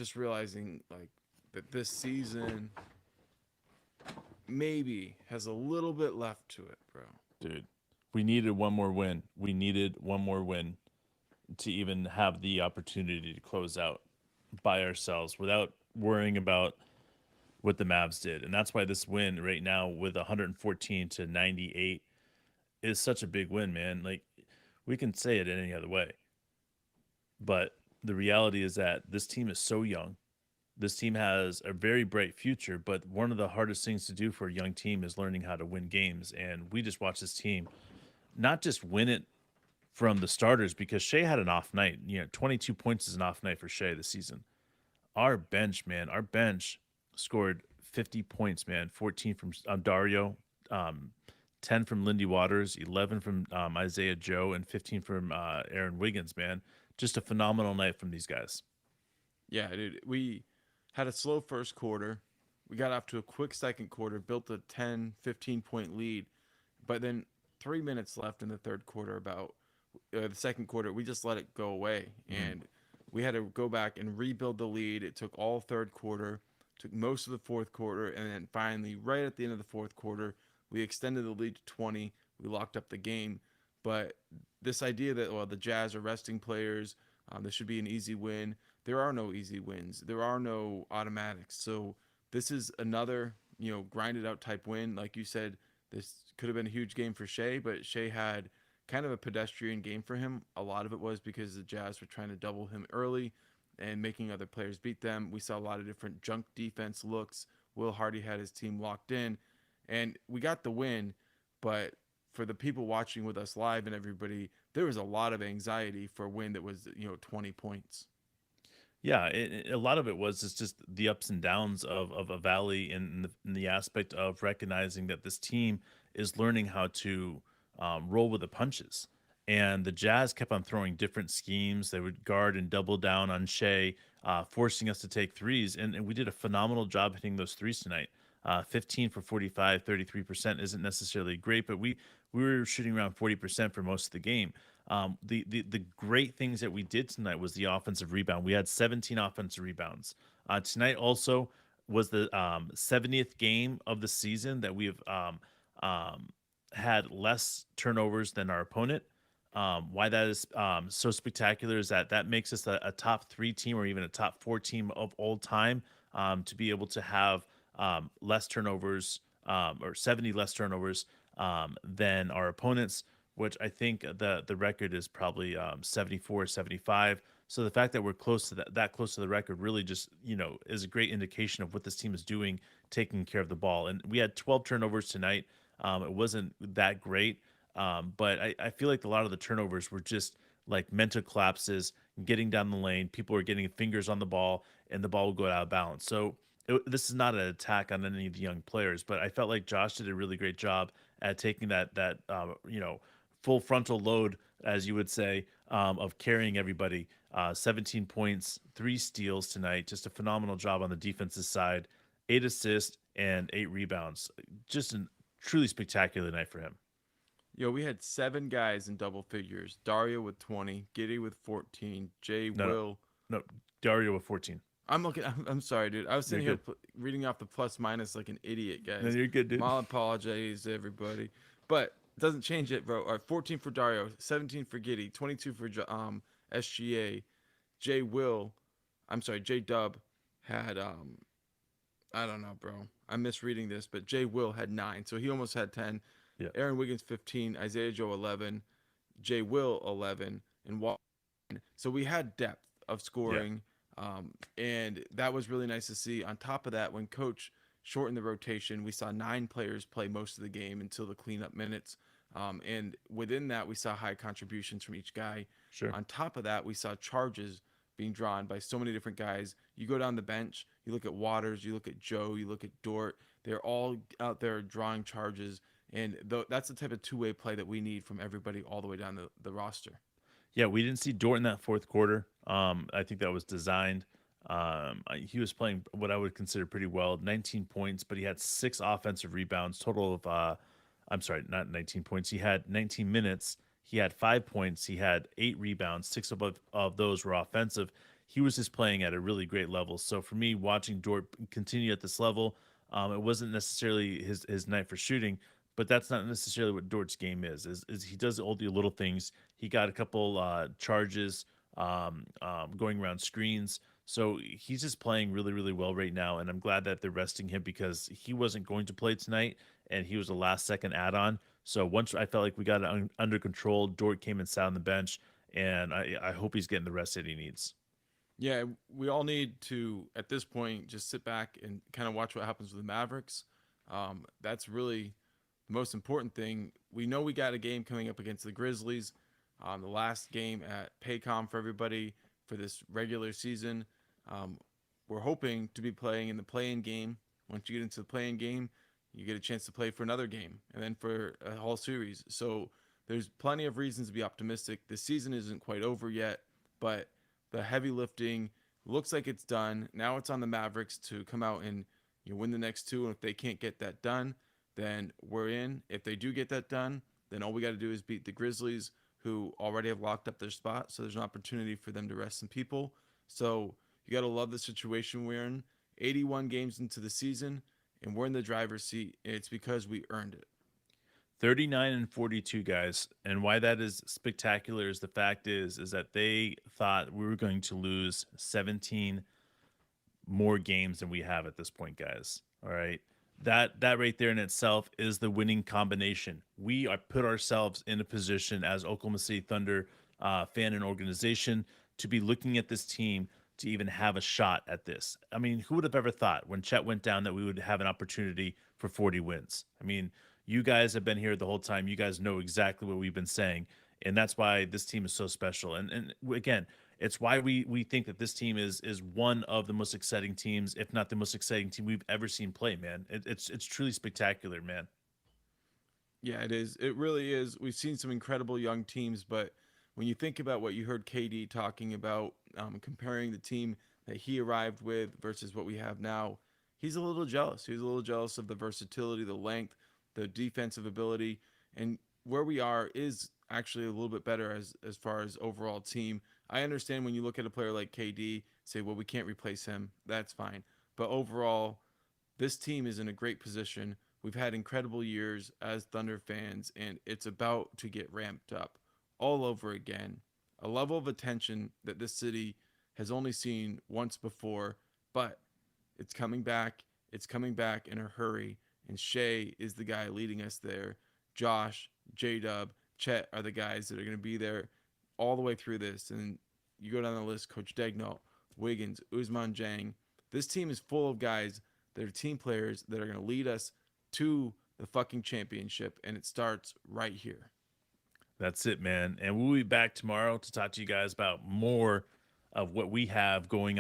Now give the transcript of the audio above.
just realizing like that this season maybe has a little bit left to it, bro. Dude, we needed one more win. We needed one more win to even have the opportunity to close out by ourselves without worrying about what the Mavs did. And that's why this win right now with 114 to 98 is such a big win, man. Like, we can say it any other way, but the reality is that this team is so young. This team has a very bright future, but one of the hardest things to do for a young team is learning how to win games. And we just watched this team not just win it from the starters because Shea had an off night. 22 points is an off night for Shea this season. Our bench, man, our bench scored 50 points, man. 14 from Dario, um, 10 from Lindy Waters, 11 from Isaiah Joe, and 15 from Aaron Wiggins, man. Just a phenomenal night from these guys. Yeah, dude. We had a slow first quarter. We got off to a quick second quarter, built a 10, 15 point lead. But then 3 minutes left in the third quarter, about the second quarter, we just let it go away. Mm. And we had to go back and rebuild the lead. It took all third quarter, took most of the fourth quarter. And then finally, right at the end of the fourth quarter, we extended the lead to 20. We locked up the game. But this idea that, well, the Jazz are resting players, this should be an easy win. There are no easy wins. There are no automatics. So this is another, grinded out type win. Like you said, this could have been a huge game for Shea, but Shea had kind of a pedestrian game for him. A lot of it was because the Jazz were trying to double him early and making other players beat them. We saw a lot of different junk defense looks. Will Hardy had his team locked in, and we got the win. But for the people watching with us live and everybody, there was a lot of anxiety for a win that was 20 points. Yeah, a lot of it was just the ups and downs of a valley in the aspect of recognizing that this team is learning how to roll with the punches. And the Jazz kept on throwing different schemes. They would guard and double down on Shea, forcing us to take threes. And we did a phenomenal job hitting those threes tonight. 15 for 45, 33% isn't necessarily great, but we were shooting around 40% for most of the game. The great things that we did tonight was the offensive rebound. We had 17 offensive rebounds. Tonight also was the 70th game of the season that we have had less turnovers than our opponent. Why that is so spectacular is that makes us a top three team or even a top four team of all time, to be able to have less turnovers, or 70 less turnovers than our opponents, which I think the record is probably 74, 75. So the fact that we're close to that close to the record really just, is a great indication of what this team is doing, taking care of the ball. And we had 12 turnovers tonight. It wasn't that great, but I feel like a lot of the turnovers were just like mental collapses, getting down the lane. People are getting fingers on the ball, and the ball will go out of balance. So this is not an attack on any of the young players, but I felt like Josh did a really great job at taking that full frontal load, as you would say, of carrying everybody. 17 points, 3 steals tonight. Just a phenomenal job on the defensive side. 8 assists and 8 rebounds. Just a truly spectacular night for him. We had 7 guys in double figures. Dario with 20, Giddy with 14, Jay No, no, Will. no. Dario with 14. I'm looking. I'm sorry, dude. I was You're sitting here good. reading off the plus minus like an idiot, No, guys. you're good, dude. My apologies, to everybody. But it doesn't change it, bro. All right, 14 for Dario, 17 for Giddy, 22 for SGA. Jay Will, I'm sorry, J Dub had I don't know, bro. I'm misreading this, but Jay Will had 9, so he almost had 10. Yeah, Aaron Wiggins 15, Isaiah Joe 11, Jay Will 11, and Wall. So we had depth of yeah, scoring, and that was really nice to see. On top of that, when Coach shortened the rotation, we saw 9 players play most of the game until the cleanup minutes. And within that, we saw high contributions from each guy. sure. On top of that, we saw charges being drawn by so many different guys. You go down the bench, you look at Waters, you look at Joe, you look at Dort. They're all out there drawing charges. And that's the type of two-way play that we need from everybody all the way down the roster. Yeah, we didn't see Dort in that fourth quarter. I think that was designed. He was playing what I would consider pretty well, 19 points, but he had 6 offensive rebounds, total of, I'm sorry, not 19 points. He had 19 minutes. He had 5 points. He had 8 rebounds. Six of those were offensive. he was just playing at a really great level. So for me, watching Dort continue at this level, it wasn't necessarily his night for shooting, but that's not necessarily what Dort's game is he does all the little things. He got a couple charges going around screens. So he's just playing really, really well right now. And I'm glad that they're resting him because he wasn't going to play tonight and he was a last second add on. So once I felt like we got it under control, Dort came and sat on the bench. And I hope he's getting the rest that he needs. Yeah, we all need to at this point just sit back and kind of watch what happens with the Mavericks. That's really the most important thing. We know we got a game coming up against the Grizzlies, the last game at Paycom for everybody for this regular season. Um, we're hoping to be playing in the play-in game. Once you get into the play-in game, you get a chance to play for another game and then for a whole series. So there's plenty of reasons to be optimistic. The season isn't quite over yet, but the heavy lifting looks like it's done. Now it's on the Mavericks to come out and win the next two. And if they can't get that done, then we're in. If they do get that done, then all we got to do is beat the Grizzlies, who already have locked up their spot. So there's an opportunity for them to rest some people. So you got to love the situation we're in. 81 games into the season, and we're in the driver's seat. It's because we earned it. 39 and 42 guys, and why that is spectacular is the fact is that they thought we were going to lose 17 more games than we have at this point, guys. All right. That right there in itself is the winning combination. We are put ourselves in a position as Oklahoma City Thunder fan and organization to be looking at this team to even have a shot at this. I mean, who would have ever thought when Chet went down that we would have an opportunity for 40 wins? I mean, you guys have been here the whole time. You guys know exactly what we've been saying, and that's why this team is so special. And again, it's why we think that this team is one of the most exciting teams, if not the most exciting team we've ever seen play. Man, it's truly spectacular, man. Yeah, it is. It really is. We've seen some incredible young teams, but when you think about what you heard KD talking about, comparing the team that he arrived with versus what we have now, he's a little jealous. He's a little jealous of the versatility, the length, the defensive ability, and where we are is actually a little bit better as far as overall team. I understand when you look at a player like KD, say, well, we can't replace him. That's fine, but overall, this team is in a great position. We've had incredible years as Thunder fans, and it's about to get ramped up all over again. A level of attention that this city has only seen once before, but it's coming back. It's coming back in a hurry, and Shea is the guy leading us there. Josh, J Dub, Chet are the guys that are going to be there all the way through this. And you go down the list, Coach Degnault, Wiggins, Usman Jang. This team is full of guys that are team players that are going to lead us to the fucking championship, and it starts right here. That's it, man. And we'll be back tomorrow to talk to you guys about more of what we have going on